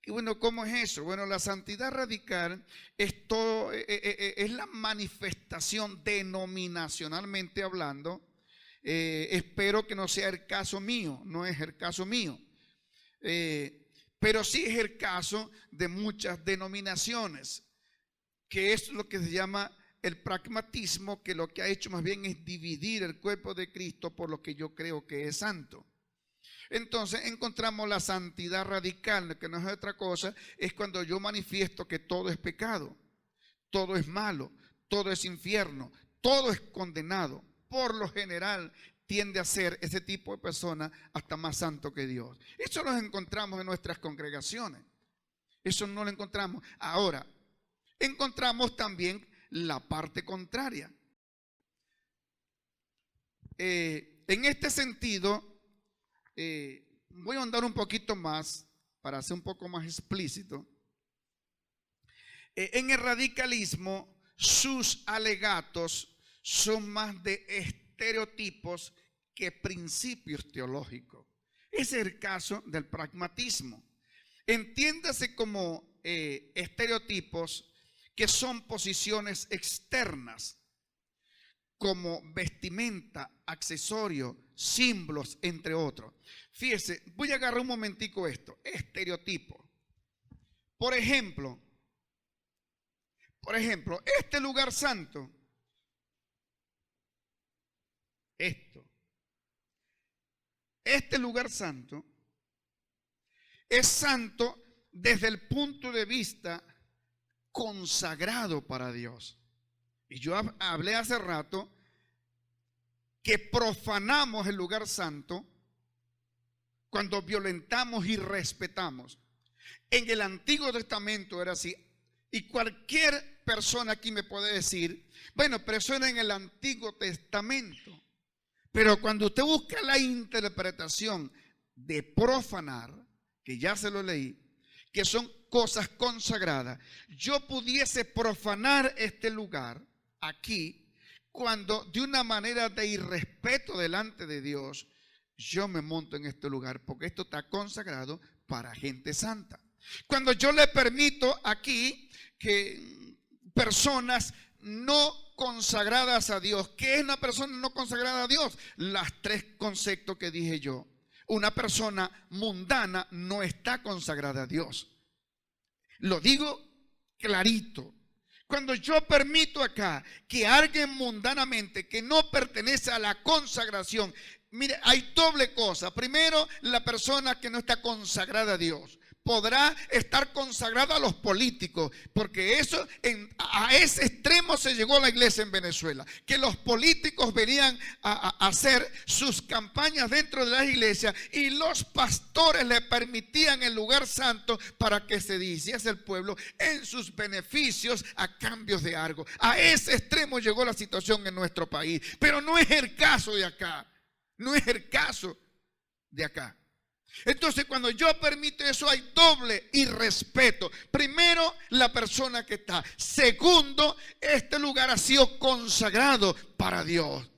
Y bueno, ¿cómo es eso? Bueno, la santidad radical es la manifestación denominacionalmente hablando. Espero que no sea el caso mío, no es el caso mío. Pero sí es el caso de muchas denominaciones, que es lo que se llama el pragmatismo, que lo que ha hecho más bien es dividir el cuerpo de Cristo por lo que yo creo que es santo. Entonces encontramos la santidad radical, que no es otra cosa, es cuando yo manifiesto que todo es pecado, todo es malo, todo es infierno, todo es condenado. Por lo general tiende a ser ese tipo de persona hasta más santo que Dios. Eso lo encontramos en nuestras congregaciones. Eso no lo encontramos. Ahora, encontramos también la parte contraria. En este sentido, voy a andar un poquito más para ser un poco más explícito. En el radicalismo, sus alegatos son más de estereotipos que principios teológicos. Ese es el caso del pragmatismo. Entiéndase como estereotipos que son posiciones externas, como vestimenta, accesorios, símbolos, entre otros. Fíjese, voy a agarrar un momentico esto, estereotipo. Por ejemplo, este lugar santo, este lugar santo es santo desde el punto de vista consagrado para Dios. Y yo hablé hace rato que profanamos el lugar santo cuando violentamos y respetamos. En el Antiguo Testamento era así. Y cualquier persona aquí me puede decir, bueno, pero eso era en el Antiguo Testamento. Pero cuando usted busca la interpretación de profanar, que ya se lo leí, que son cosas consagradas, yo pudiese profanar este lugar aquí cuando de una manera de irrespeto delante de Dios yo me monto en este lugar, porque esto está consagrado para gente santa. Cuando yo le permito aquí que personas no consagradas a Dios, ¿qué es una persona no consagrada a Dios? Las tres conceptos que dije yo. una persona mundana no está consagrada a Dios. Lo digo clarito. Cuando yo permito acá que alguien mundanamente que no pertenece a la consagración, mire, hay doble cosa. Primero, la persona que no está consagrada a Dios podrá estar consagrada a los políticos, porque eso a ese extremo se llegó la iglesia en Venezuela, que los políticos venían a hacer sus campañas dentro de las iglesias y los pastores le permitían el lugar santo para que se dirigiese el pueblo en sus beneficios a cambios de algo. A ese extremo llegó la situación en nuestro país, pero no es el caso de acá, no es el caso de acá. Entonces, cuando yo permito eso, hay doble irrespeto. Primero, la persona que está. Segundo, este lugar ha sido consagrado para Dios.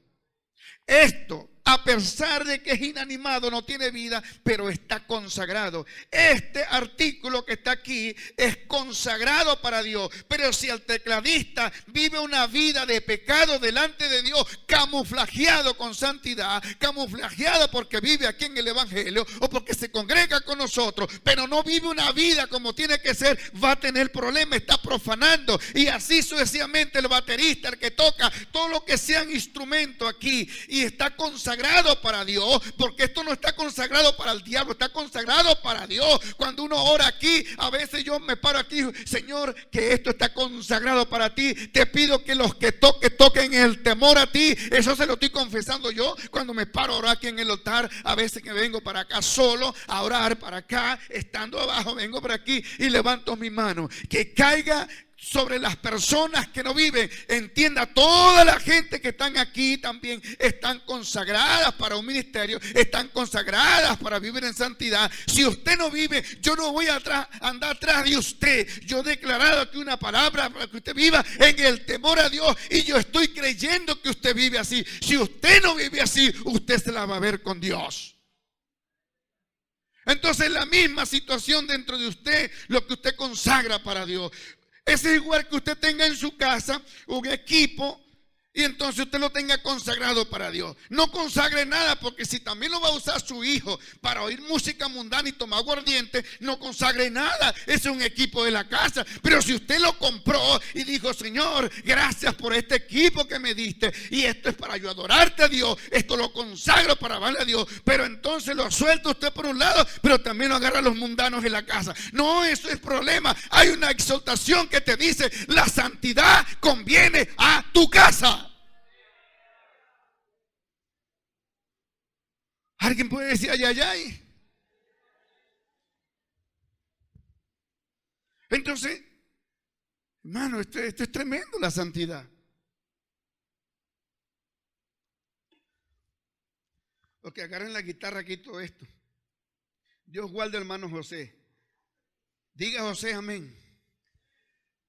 Esto, a pesar de que es inanimado, no tiene vida, pero está consagrado. Este artículo que está aquí es consagrado para Dios. Pero si el tecladista vive una vida de pecado delante de Dios, camuflajeado con santidad, camuflajeado porque vive aquí en el evangelio o porque se congrega con nosotros, pero no vive una vida como tiene que ser, va a tener problemas, está profanando. Y así sucesivamente el baterista, el que toca, todo lo que sean instrumentos aquí, y está consagrado para Dios, porque esto no está consagrado para el diablo, está consagrado para Dios. Cuando uno ora aquí, a veces yo me paro aquí, Señor, que esto está consagrado para ti, te pido que los que toquen el temor a ti. Eso se lo estoy confesando yo cuando me paro a orar aquí en el altar. A veces que vengo para acá solo a orar, para acá, estando abajo, vengo por aquí y levanto mi mano, que caiga sobre las personas que no viven. Entienda, toda la gente que están aquí también están consagradas para un ministerio, están consagradas para vivir en santidad. Si usted no vive, yo no voy a andar atrás de usted. Yo he declarado aquí una palabra para que usted viva en el temor a Dios, y yo estoy creyendo que usted vive así. Si usted no vive así, usted se la va a ver con Dios. Entonces, la misma situación dentro de usted, lo que usted consagra para Dios. Es igual que usted tenga en su casa un equipo y entonces usted lo tenga consagrado para Dios. No consagre nada, porque si también lo va a usar su hijo para oír música mundana y tomar aguardiente, no consagre nada. Ese es un equipo de la casa. Pero si usted lo compró y dijo, Señor, gracias por este equipo que me diste, y esto es para yo adorarte a Dios, esto lo consagro para darle a Dios, pero entonces lo suelta usted por un lado, pero también lo agarra a los mundanos en la casa. No, eso es problema. Hay una exhortación que te dice, la santidad conviene a tu casa. Alguien puede decir ay, ay, ay. Entonces, hermano, esto es tremendo, la santidad. Ok, agarren la guitarra aquí, todo esto. Dios guarde, hermano José. Diga José, amén.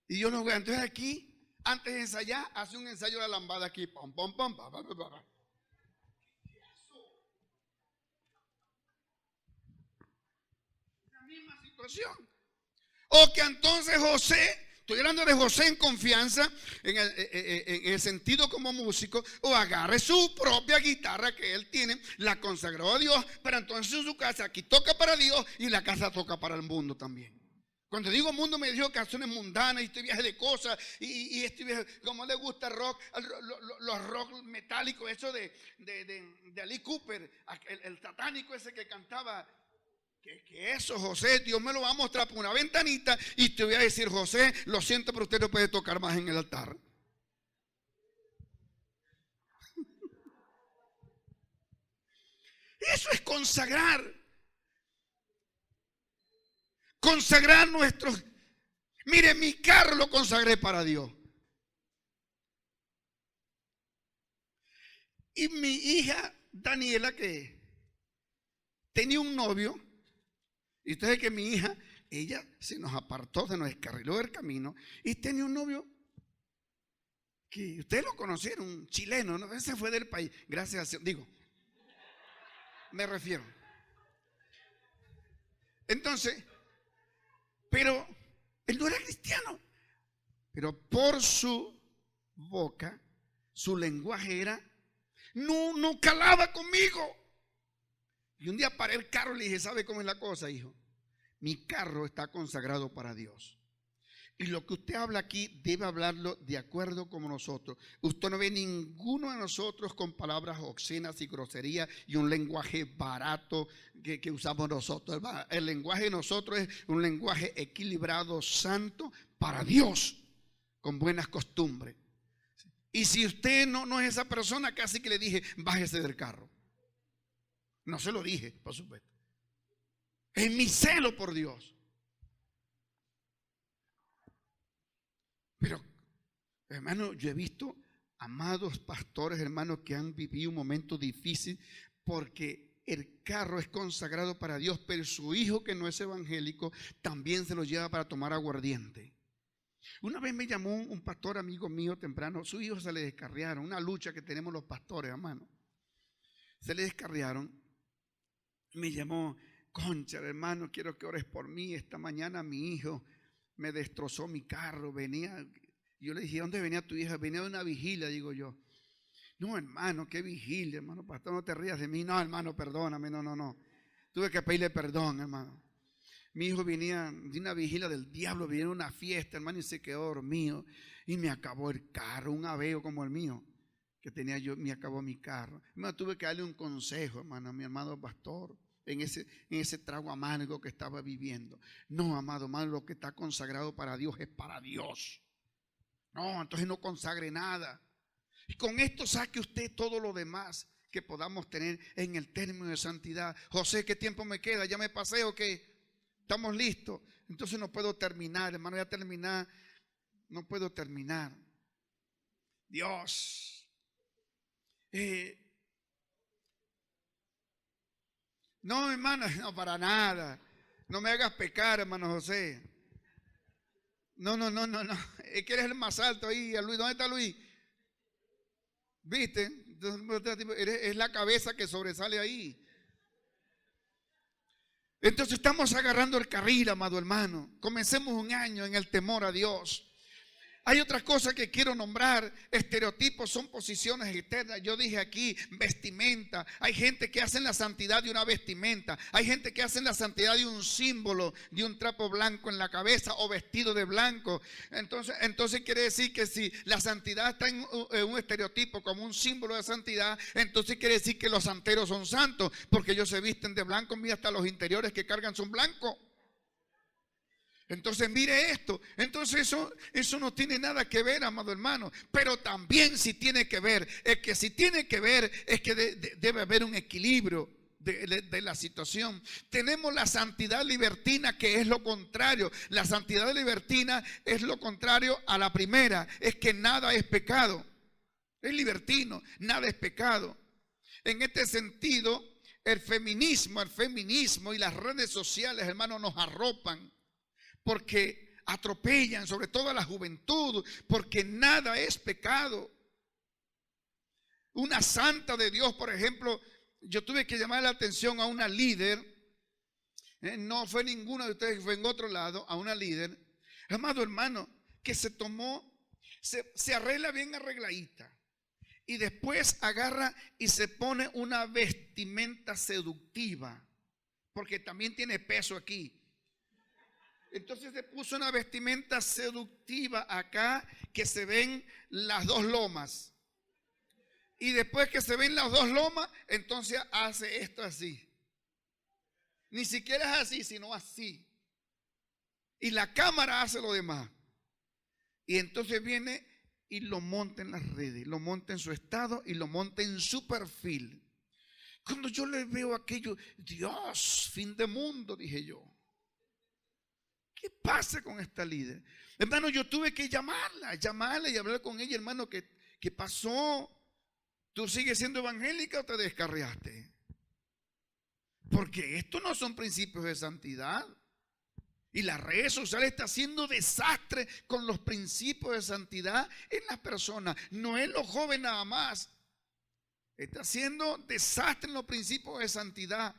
Y yo no voy. Entonces aquí, antes de ensayar, hace un ensayo de la lambada aquí. Pom, pom, pom, pom, pom, pom, pom. O que entonces José, estoy hablando de José en confianza, en el sentido como músico, o agarre su propia guitarra que él tiene, la consagró a Dios, pero entonces en su casa aquí toca para Dios y la casa toca para el mundo también. Cuando digo mundo, me digo canciones mundanas y este viaje de cosas y este viaje, como le gusta el rock, los rock metálicos, eso de Ali Cooper, el satánico ese que cantaba. Que eso, José, Dios me lo va a mostrar por una ventanita y te voy a decir, José, lo siento, pero usted no puede tocar más en el altar. Eso es consagrar. Consagrar nuestros. Mire, mi carro lo consagré para Dios. Y mi hija Daniela, que tenía un novio. Y usted ve que mi hija, ella se nos apartó, se nos descarriló del camino y tenía un novio que ustedes lo conocieron, un chileno, ¿no? Ese fue del país, gracias a Dios, digo, me refiero. Entonces, pero él no era cristiano, pero por su boca, su lenguaje era, no calaba conmigo. Y un día paré el carro y le dije, ¿sabe cómo es la cosa, hijo? Mi carro está consagrado para Dios. Y lo que usted habla aquí debe hablarlo de acuerdo como nosotros. Usted no ve ninguno de nosotros con palabras obscenas y groserías y un lenguaje barato que usamos nosotros. El lenguaje de nosotros es un lenguaje equilibrado, santo, para Dios, con buenas costumbres. Y si usted no es esa persona, casi que le dije, bájese del carro. No se lo dije, por supuesto. Es mi celo por Dios. Pero, hermano, yo he visto amados pastores, hermanos, que han vivido un momento difícil porque el carro es consagrado para Dios, pero su hijo, que no es evangélico, también se lo lleva para tomar aguardiente. Una vez me llamó un pastor amigo mío temprano, su hijo se le descarriaron, una lucha que tenemos los pastores, hermano. Se le descarriaron, me llamó, concha, hermano, quiero que ores por mí. Esta mañana mi hijo me destrozó mi carro, venía, yo le dije, ¿dónde venía tu hija? Venía de una vigilia, digo yo. No, hermano, qué vigilia, hermano, pastor, no te rías de mí. No, hermano, perdóname, no. Tuve que pedirle perdón, hermano. Mi hijo venía de una vigilia del diablo, venía a una fiesta, hermano, y se quedó dormido. Y me acabó el carro, un Aveo como el mío, que tenía yo, me acabó mi carro. Hermano, tuve que darle un consejo, hermano, a mi hermano pastor. En ese trago amargo que estaba viviendo. No, amado hermano, lo que está consagrado para Dios es para Dios. No, entonces no consagre nada. Y con esto saque usted todo lo demás que podamos tener en el término de santidad. José, ¿qué tiempo me queda? ¿Ya me pasé o qué? ¿Estamos listos? Entonces no puedo terminar, hermano, ya terminar. No puedo terminar. Dios. No, hermano, no, para nada. No me hagas pecar, hermano José. No. Es que eres el más alto ahí, Luis. ¿Dónde está Luis? ¿Viste? Es la cabeza que sobresale ahí. Entonces estamos agarrando el carril, amado hermano. Comencemos un año en el temor a Dios. Hay otras cosas que quiero nombrar. Estereotipos son posiciones externas. Yo dije aquí, vestimenta. Hay gente que hace la santidad de una vestimenta. Hay gente que hace la santidad de un símbolo, de un trapo blanco en la cabeza o vestido de blanco. Entonces quiere decir que si la santidad está en un estereotipo como un símbolo de santidad, entonces quiere decir que los santeros son santos, porque ellos se visten de blanco. Mira, hasta los interiores que cargan son blancos. Entonces mire esto, entonces eso no tiene nada que ver, amado hermano, pero también sí tiene que ver, es que si tiene que ver es que debe haber un equilibrio de la situación. Tenemos la santidad libertina, que es lo contrario. La santidad libertina es lo contrario a la primera, es que nada es pecado, es libertino, nada es pecado. En este sentido, el feminismo y las redes sociales, hermanos, nos arropan. Porque atropellan sobre todo a la juventud, porque nada es pecado. Una santa de Dios, por ejemplo, yo tuve que llamar la atención a una líder, no fue ninguna de ustedes, fue en otro lado, a una líder, amado hermano, que se arregla bien arregladita y después agarra y se pone una vestimenta seductiva, porque también tiene peso aquí. Entonces se puso una vestimenta seductiva acá, que se ven las dos lomas. Y después que se ven las dos lomas, entonces hace esto así. Ni siquiera es así, sino así. Y la cámara hace lo demás. Y entonces viene y lo monta en las redes, lo monta en su estado y lo monta en su perfil. Cuando yo le veo aquello, Dios, fin de mundo, dije yo. ¿Qué pasa con esta líder? Hermano, yo tuve que llamarla y hablar con ella, hermano, ¿qué pasó? ¿Tú sigues siendo evangélica o te descarriaste? Porque estos no son principios de santidad. Y las redes sociales están haciendo desastre con los principios de santidad en las personas. No es los jóvenes nada más. Está haciendo desastre en los principios de santidad.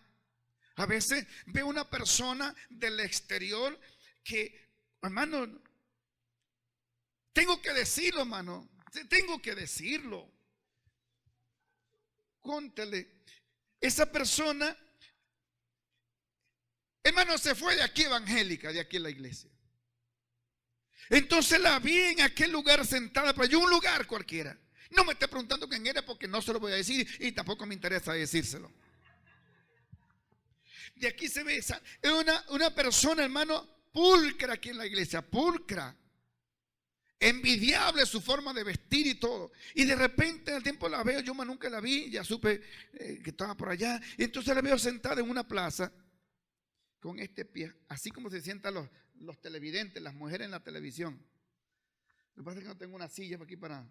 A veces veo una persona del exterior que, hermano, tengo que decirlo, hermano, tengo que decirlo. Cóntele, esa persona Hermano, se fue de aquí evangélica, de aquí en la iglesia. Entonces la vi en aquel lugar sentada, pero yo un lugar cualquiera. No me esté preguntando quién era porque no se lo voy a decir y tampoco me interesa decírselo. De aquí se ve una persona, hermano, pulcra aquí en la iglesia, pulcra. Envidiable su forma de vestir y todo. Y de repente al tiempo la veo, yo más nunca la vi, ya supe que estaba por allá. Y entonces la veo sentada en una plaza con este pie, así como se sientan los televidentes, las mujeres en la televisión. Lo que pasa es que no tengo una silla aquí para...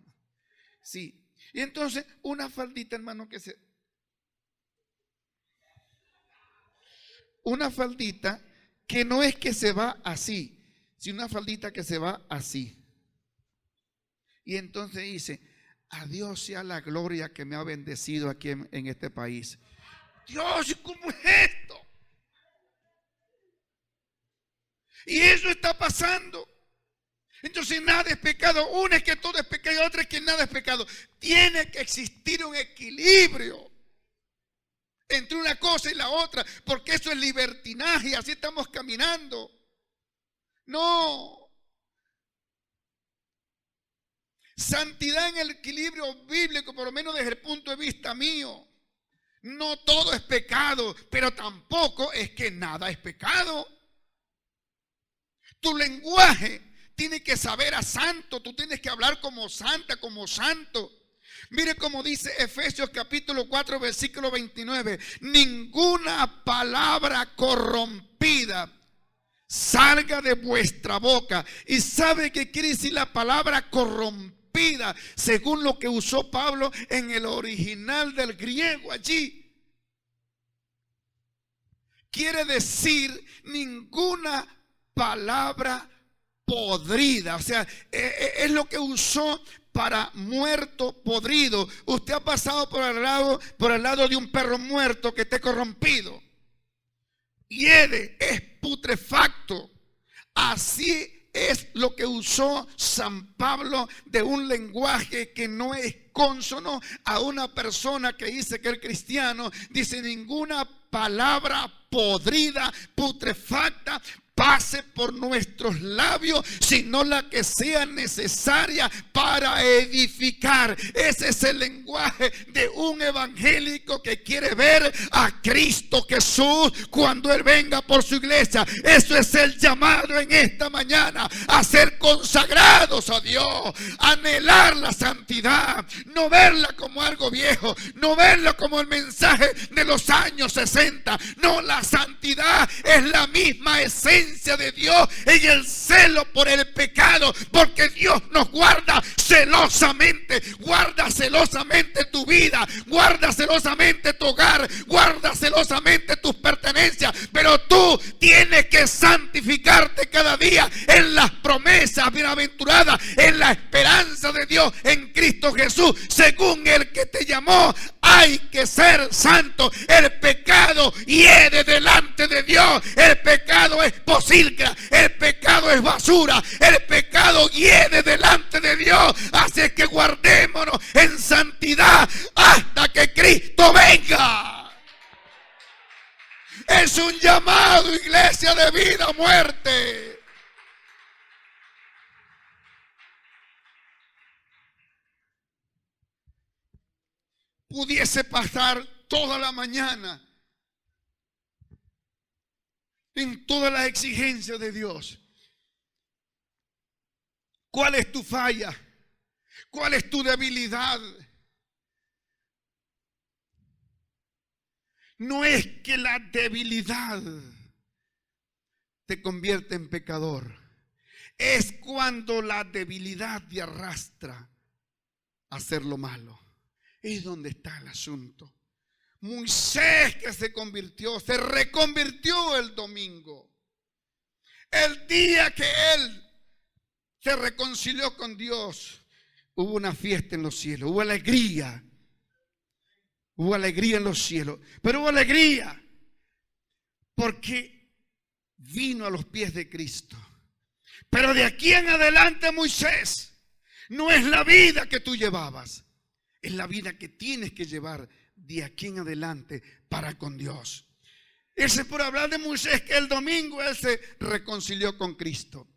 Sí. Y entonces una faldita, hermano, una faldita que no es que se va así, sino una faldita que se va así. Y entonces dice: a Dios sea la gloria que me ha bendecido aquí en este país. Dios, ¿cómo es esto? Y eso está pasando. Entonces nada es pecado. Una es que todo es pecado y otra es que nada es pecado. Tiene que existir un equilibrio entre una cosa y la otra, porque eso es libertinaje y así estamos caminando. No. Santidad en el equilibrio bíblico, por lo menos desde el punto de vista mío. No todo es pecado, pero tampoco es que nada es pecado. Tu lenguaje tiene que saber a santo, tú tienes que hablar como santa, como santo. Mire cómo dice Efesios capítulo 4 versículo 29. Ninguna palabra corrompida salga de vuestra boca. ¿Y sabe qué quiere decir la palabra corrompida? Según lo que usó Pablo en el original del griego allí. Quiere decir ninguna palabra podrida. O sea, es lo que usó para muerto podrido. Usted ha pasado por el lado de un perro muerto que esté corrompido. Hiede, es putrefacto. Así es lo que usó San Pablo de un lenguaje que no es cónsono a una persona que dice que es cristiano. Dice: ninguna palabra podrida, putrefacta pase por nuestros labios, sino la que sea necesaria para edificar. Ese es el lenguaje de un evangélico que quiere ver a Cristo Jesús cuando Él venga por su iglesia. Eso es el llamado en esta mañana, a ser consagrados a Dios, anhelar la santidad, no verla como algo viejo, no verla como el mensaje de los años 60. No, la santidad es la misma esencia de Dios en el celo por el pecado, porque Dios nos guarda celosamente tu vida, guarda celosamente tu hogar, guarda celosamente tus pertenencias, pero tú tienes que santificarte cada día en las promesas bienaventuradas, en la esperanza de Dios en Cristo Jesús. Según el que te llamó, hay que ser santo. El pecado hiede delante de Dios. El pecado es posilga, el pecado es basura, el pecado hiede delante de Dios. Así es que guardémonos en santidad hasta que Cristo venga. Es un llamado, iglesia, de vida o muerte. Pudiese pasar toda la mañana en todas las exigencias de Dios. ¿Cuál es tu falla? ¿Cuál es tu debilidad? No es que la debilidad te convierte en pecador. Es cuando la debilidad te arrastra a hacer lo malo. Es donde está el asunto. Moisés, que se reconvirtió el domingo. El día que él se reconcilió con Dios, hubo una fiesta en los cielos, hubo alegría. Hubo alegría en los cielos, pero hubo alegría porque vino a los pies de Cristo. Pero de aquí en adelante, Moisés, no es la vida que tú llevabas, es la vida que tienes que llevar de aquí en adelante para con Dios. Ese por hablar de Moisés, que el domingo él se reconcilió con Cristo.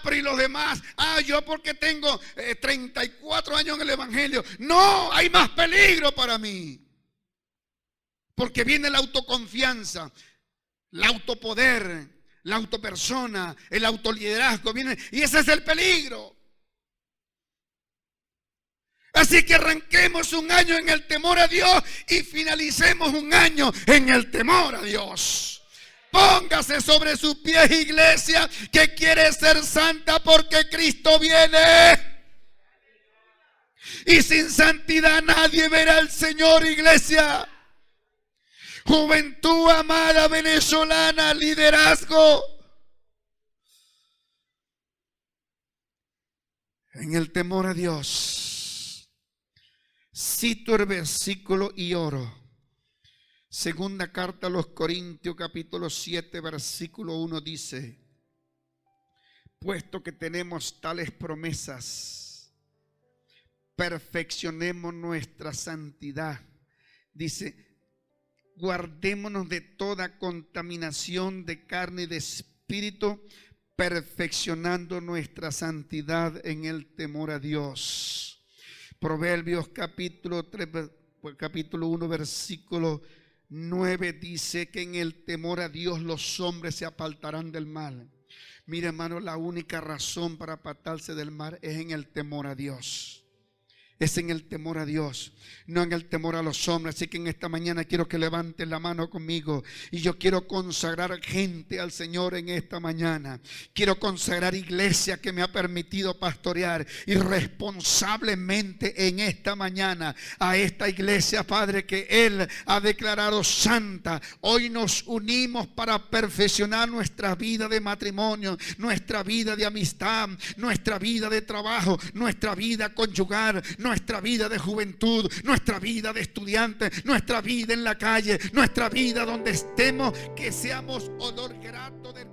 Pero y los demás, yo porque tengo 34 años en el evangelio. No, hay más peligro para mí. Porque viene la autoconfianza, el autopoder, la autopersona, el autoliderazgo, viene, y ese es el peligro. Así que arranquemos un año en el temor a Dios y finalicemos un año en el temor a Dios. Póngase sobre sus pies, iglesia, que quiere ser santa porque Cristo viene. Y sin santidad nadie verá al Señor, iglesia. Juventud amada venezolana, liderazgo. En el temor a Dios. Cito el versículo y oro. Segunda carta a los Corintios, capítulo 7, versículo 1 dice: puesto que tenemos tales promesas, perfeccionemos nuestra santidad. Dice: guardémonos de toda contaminación de carne y de espíritu, perfeccionando nuestra santidad en el temor a Dios. Proverbios capítulo 1, versículo 9 dice que en el temor a Dios los hombres se apartarán del mal. Mira, hermano, la única razón para apartarse del mal es en el temor a Dios. Es en el temor a Dios, no en el temor a los hombres. Así que en esta mañana quiero que levanten la mano conmigo. Y yo quiero consagrar gente al Señor en esta mañana. Quiero consagrar iglesia que me ha permitido pastorear irresponsablemente en esta mañana a esta iglesia, Padre, que Él ha declarado santa. Hoy nos unimos para perfeccionar nuestra vida de matrimonio, nuestra vida de amistad, nuestra vida de trabajo, nuestra vida conyugal, nuestra vida de juventud, nuestra vida de estudiante, nuestra vida en la calle, nuestra vida donde estemos, que seamos olor grato del